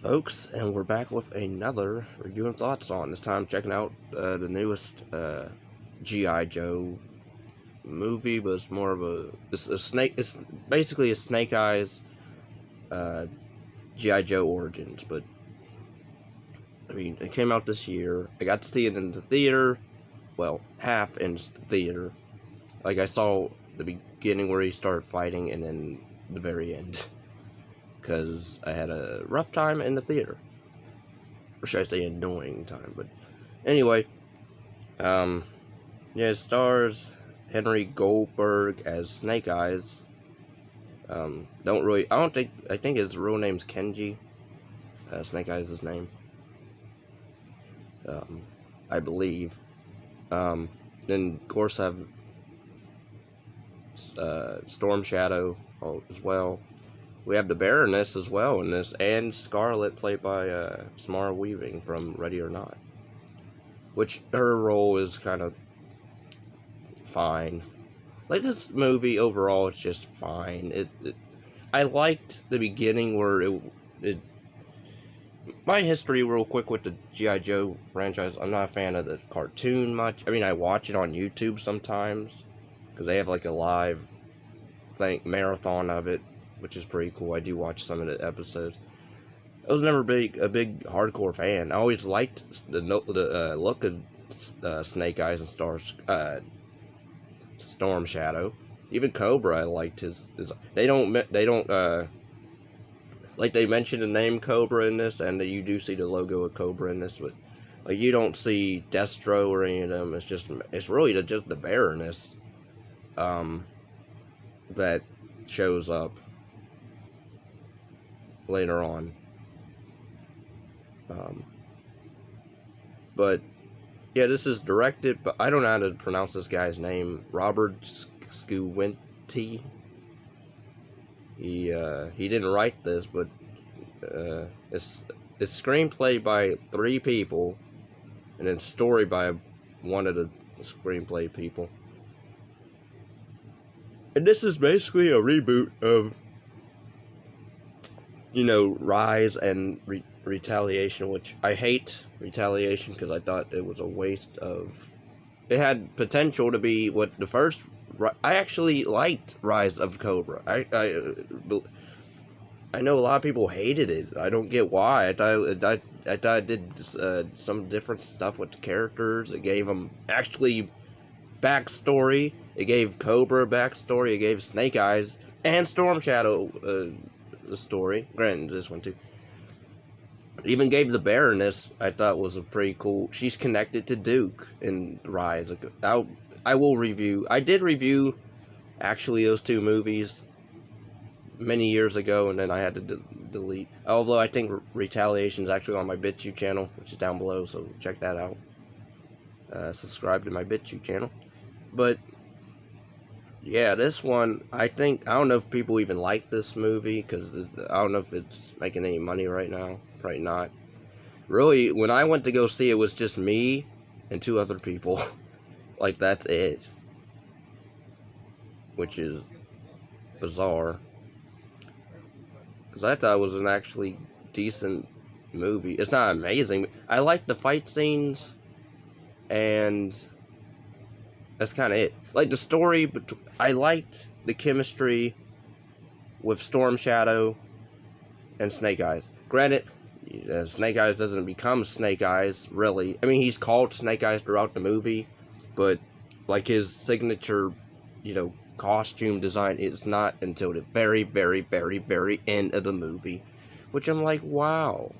folks, and we're back with another review and thoughts on. This time checking out the newest G.I. Joe movie, but it's more of it's basically a Snake Eyes G.I. Joe Origins, but I mean, it came out this year. I got to see it in the theater, well, half in the theater. Like, I saw the beginning where he started fighting, and then the very end. Because I had a rough time in the theater. Or should I say annoying time, but anyway. Yeah, it stars Henry Goldberg as Snake Eyes. I think his real name's Kenji. Snake Eyes is his name. I believe. Then, of course, have Storm Shadow as well. We have the Baroness as well in this, and Scarlet, played by Samara Weaving from Ready or Not. Which, her role is kind of fine. Like, this movie overall is just fine. I liked the beginning where my history real quick with the G.I. Joe franchise. I'm not a fan of the cartoon much. I mean, I watch it on YouTube sometimes, because they have like a live marathon of it, which is pretty cool. I do watch some of the episodes. I was never a big hardcore fan. I always liked the look of Snake Eyes and Storm Shadow. Even Cobra, I liked his. They don't like, they mentioned the name Cobra in this, and you do see the logo of Cobra in this, but like, you don't see Destro or any of them. It's really just the Baroness that shows up later on. But yeah, this is directed, but I don't know how to pronounce this guy's name. Robert Schwentke. He didn't write this, but it's screenplay by 3 people, and then story by one of the screenplay people. And this is basically a reboot of, Rise and Retaliation, which I hate Retaliation because I thought it was a waste of. It had potential to be what the first. I actually liked Rise of Cobra. I know a lot of people hated it. I don't get why. I thought it did some different stuff with the characters. It gave them actually backstory. It gave Cobra backstory. It gave Snake Eyes and Storm Shadow the story. Granted, this one too. Even gave the Baroness, I thought, was a pretty cool. She's connected to Duke in Rise. I will review. I did review, actually, those 2 movies many years ago, and then I had to delete. Although I think Retaliation is actually on my BitChute channel, which is down below, so check that out. Subscribe to my BitChute channel. But yeah, this one, I don't know if people even like this movie, because I don't know if it's making any money right now. Probably not. Really, when I went to go see it, was just me and 2 other people. Like, that's it. Which is bizarre. Because I thought it was an actually decent movie. It's not amazing. I like the fight scenes, and that's kind of it. Like, the story, but I liked the chemistry with Storm Shadow and Snake Eyes. Granted, Snake Eyes doesn't become Snake Eyes, really. I mean, he's called Snake Eyes throughout the movie, but like, his signature, costume design is not until the very, very, very, very end of the movie, which I'm like, wow.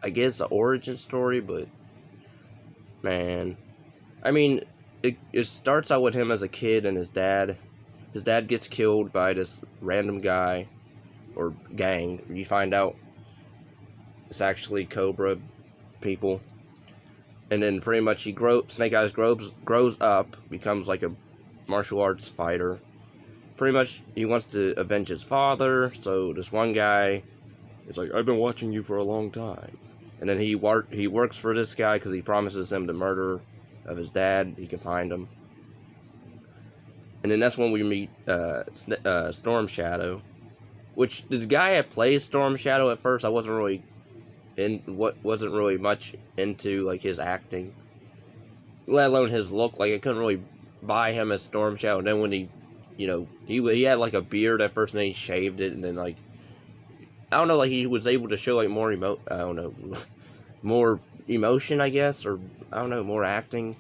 I guess the origin story, but man, I mean, it starts out with him as a kid and his dad. His dad gets killed by this random guy or gang. You find out it's actually Cobra people. And then pretty much Snake Eyes grows up, becomes like a martial arts fighter. Pretty much he wants to avenge his father, so this one guy is like, I've been watching you for a long time. And then he works for this guy because he promises him the murder of his dad. He can find him. And then that's when we meet Storm Shadow. which the guy that plays Storm Shadow at first, I wasn't really wasn't really much into like his acting, let alone his look. Like I couldn't really buy him as Storm Shadow. And then when he had like a beard at first, and then he shaved it, and then like I don't know, like he was able to show like more I don't know, more emotion, I guess, or I don't know, more acting.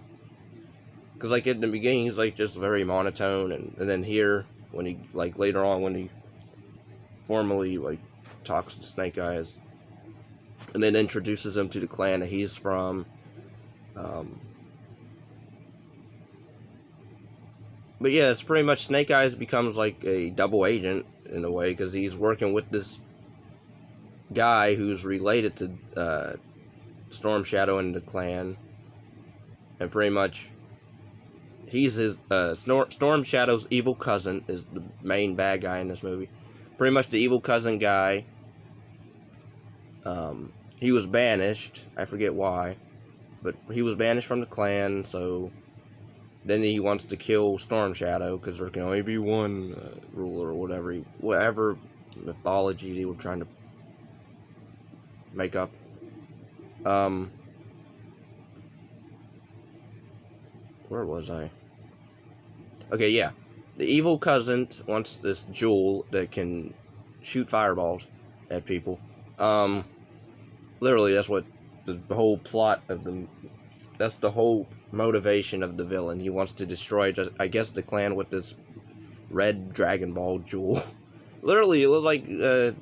Because like in the beginning, he's like just very monotone, and then here when he like later on when he formally like talks to Snake Eyes, and then introduces him to the clan that he's from. But yeah, it's pretty much Snake Eyes becomes like a double agent in a way, because he's working with this guy who's related to Storm Shadow and the clan, and pretty much he's his Storm Shadow's evil cousin is the main bad guy in this movie. Pretty much the evil cousin guy. He was banished. I forget why, but he was banished from the clan. So then he wants to kill Storm Shadow because there can only be one ruler or whatever mythology they were trying to make up. Where was I? Okay, yeah. The evil cousin wants this jewel that can shoot fireballs at people. Literally, that's what the whole plot of that's the whole motivation of the villain. He wants to destroy, I guess, the clan with this red Dragon Ball jewel. Literally, it looks like a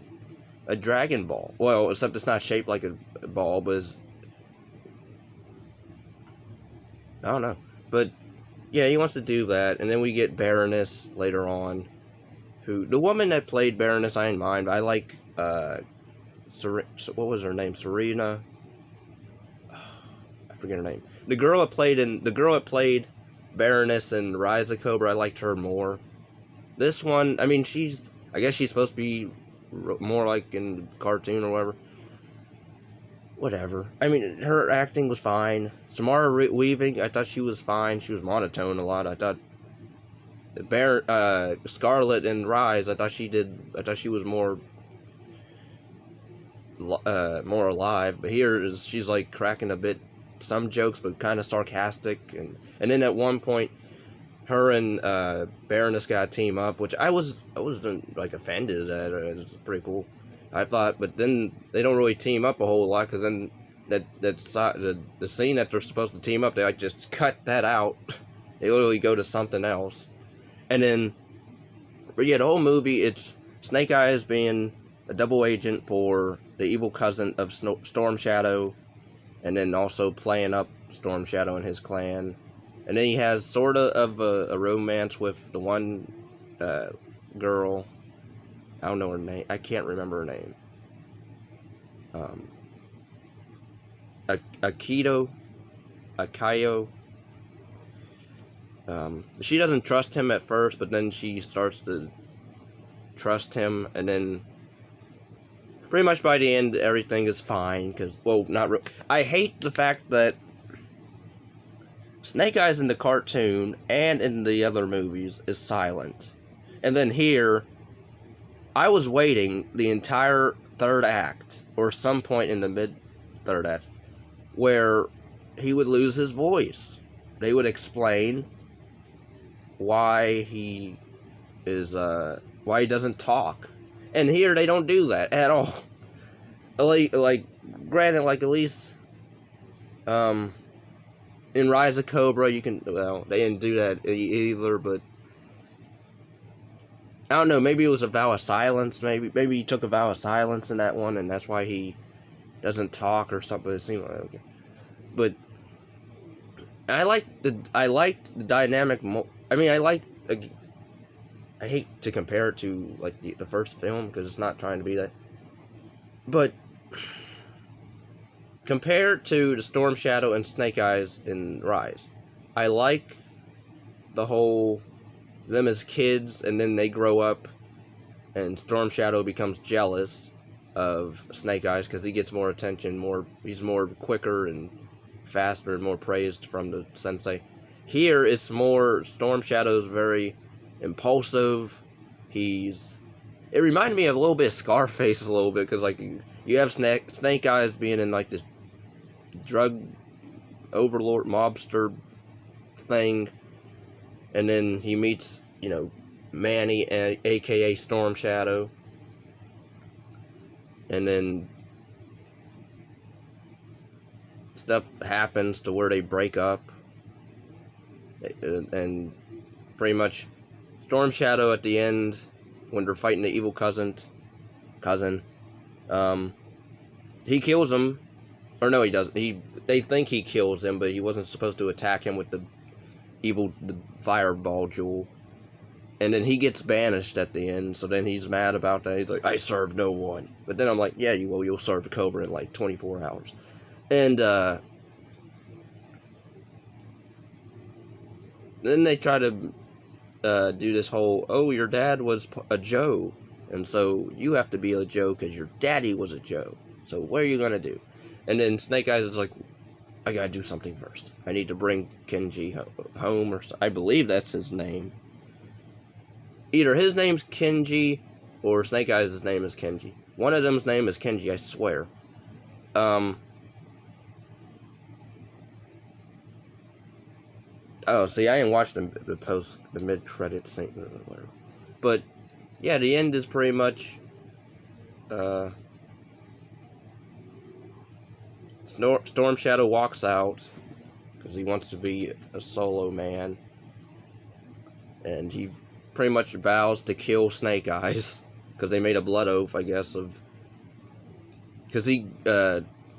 Dragon Ball. Well, except it's not shaped like a ball, but I don't know. But yeah, he wants to do that, and then we get Baroness later on. The woman that played Baroness, I didn't mind. I like what was her name? Serena. I forget her name. The girl that played Baroness in Rise of Cobra, I liked her more. This one, I mean, I guess she's supposed to be more like in the cartoon or whatever. Whatever. I mean, her acting was fine. Samara Weaving, I thought she was fine. She was monotone a lot. I thought Scarlet in Rise, I thought she was more alive. But here she's like cracking a bit some jokes, but kind of sarcastic, and then at one point her and Baroness got to team up, which I was like offended at. It was pretty cool, I thought. But then they don't really team up a whole lot, because then the scene that they're supposed to team up, they like just cut that out. They literally go to something else. And then, but yeah, the whole movie, it's Snake Eyes being a double agent for the evil cousin of Storm Shadow, and then also playing up Storm Shadow and his clan. And then he has sort of a romance with the one girl. I don't know her name. I can't remember her name. Akayo. She doesn't trust him at first, but then she starts to trust him, and then pretty much by the end, everything is fine. Because, well, I hate the fact that Snake Eyes in the cartoon and in the other movies is silent. And then here, I was waiting the entire third act, or some point in the mid-third act, where he would lose his voice. They would explain why he doesn't talk. And here they don't do that at all. Like granted, like at least in Rise of Cobra, they didn't do that either, but I don't know, maybe it was a vow of silence, maybe he took a vow of silence in that one, and that's why he doesn't talk or something. It seemed like, okay. But I liked the dynamic. I hate to compare it to like the first film, because it's not trying to be that. But compared to the Storm Shadow and Snake Eyes in Rise, I like the whole them as kids, and then they grow up, and Storm Shadow becomes jealous of Snake Eyes because he gets more attention, he's more quicker and faster and more praised from the sensei. Here it's more Storm Shadow's very impulsive. He's It reminded me of a little bit of Scarface a little bit, because like you have Snakeyes being in like this drug overlord mobster thing, and then he meets, you know, Manny, aka Storm Shadow, and then stuff happens to where they break up, and pretty much Storm Shadow at the end, when they're fighting the evil cousin, he kills him, or no, he doesn't. They think he kills him, but he wasn't supposed to attack him with the fireball jewel. And then he gets banished at the end, so then he's mad about that. He's like, I serve no one. But then I'm like, yeah, you'll serve a Cobra in like 24 hours. And then they try to do this whole, oh, your dad was a Joe, and so you have to be a Joe because your daddy was a Joe. So what are you going to do? And then Snakeyes is like, I got to do something first. I need to bring Kenji home, or I believe that's his name. Either his name's Kenji or Snakeyes' name is Kenji. One of them's name is Kenji, I swear. Oh, see, I ain't watched the mid-credits scene or whatever. But, yeah, the end is pretty much, Storm Shadow walks out, because he wants to be a solo man, and he pretty much vows to kill Snakeyes, because they made a blood oath, I guess, because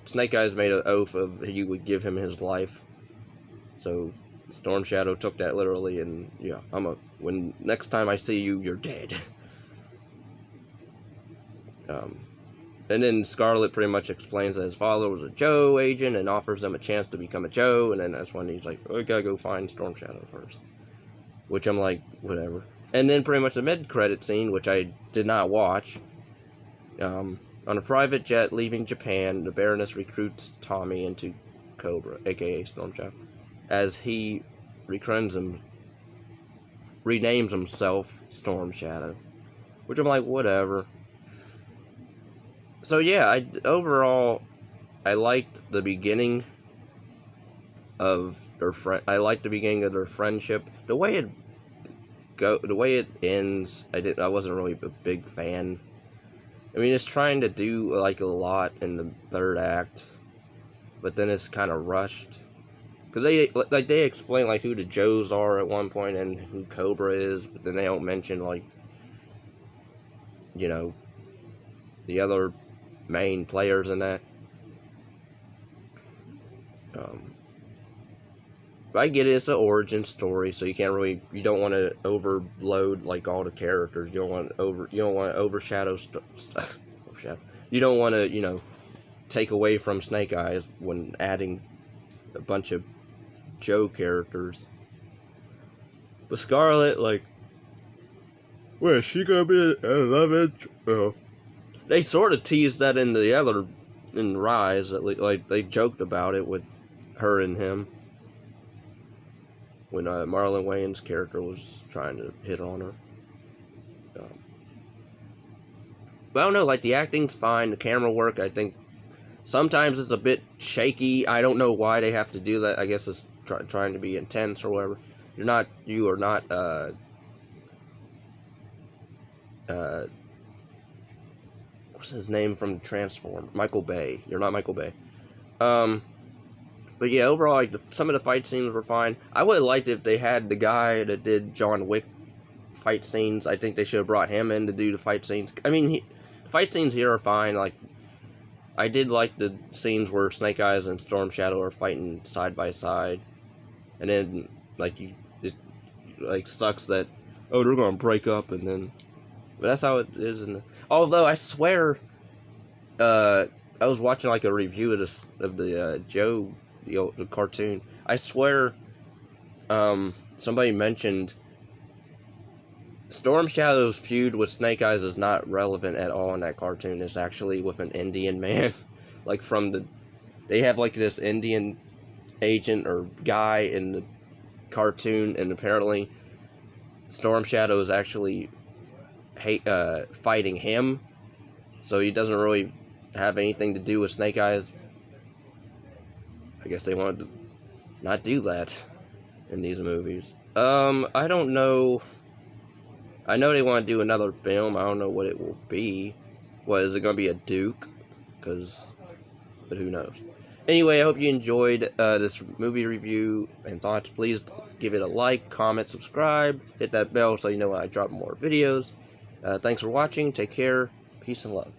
Snakeyes made an oath of he would give him his life, so Storm Shadow took that literally, and yeah, when next time I see you, you're dead. And then Scarlet pretty much explains that his father was a Joe agent and offers them a chance to become a Joe, and then that's when he's like, oh, I gotta go find Storm Shadow first. Which I'm like, whatever. And then pretty much the mid-credit scene, which I did not watch. On a private jet leaving Japan, the Baroness recruits Tommy into Cobra, aka Storm Shadow, as he renames himself Storm Shadow. Which I'm like, whatever. So yeah, overall, I liked the beginning of their friendship. The way it ends, I wasn't really a big fan. I mean, it's trying to do like a lot in the third act, but then it's kind of rushed. Because they explain like who the Joes are at one point and who Cobra is, but then they don't mention like, you know, the other main players in that. But I get it, it's an origin story, so you don't want to overload like all the characters. You don't want to overshadow You don't want to, you know, take away from Snakeyes when adding a bunch of Joe characters. But Scarlet, like, where is she gonna be at 11? Oh. They sort of teased that in Rise, like they joked about it with her and him when Marlon Wayans' character was trying to hit on her. But I don't know, like the acting's fine, the camera work, I think sometimes it's a bit shaky. I don't know why they have to do that. I guess it's trying to be intense or whatever. You are not what's his name from Transform? Michael Bay. You're not Michael Bay. But yeah, overall, like some of the fight scenes were fine. I would have liked if they had the guy that did John Wick fight scenes. I think they should have brought him in to do the fight scenes. I mean, the fight scenes here are fine. Like, I did like the scenes where Snakeyes and Storm Shadow are fighting side by side, and then like it like sucks that they're gonna break up, and then but that's how it is. Although I swear, I was watching like a review of the Joe the cartoon. I swear, somebody mentioned Storm Shadow's feud with Snakeyes is not relevant at all in that cartoon. It's actually with an Indian man. Like they have like this Indian agent or guy in the cartoon, and apparently Storm Shadow is actually fighting him, so he doesn't really have anything to do with Snakeyes. I guess they wanted to not do that in these movies. I don't know. I know they want to do another film. I don't know what it will be. What, is it going to be a Duke? But who knows. Anyway, I hope you enjoyed this movie review and thoughts. Please give it a like, comment, subscribe, hit that bell so you know when I drop more videos. Thanks for watching. Take care. Peace and love.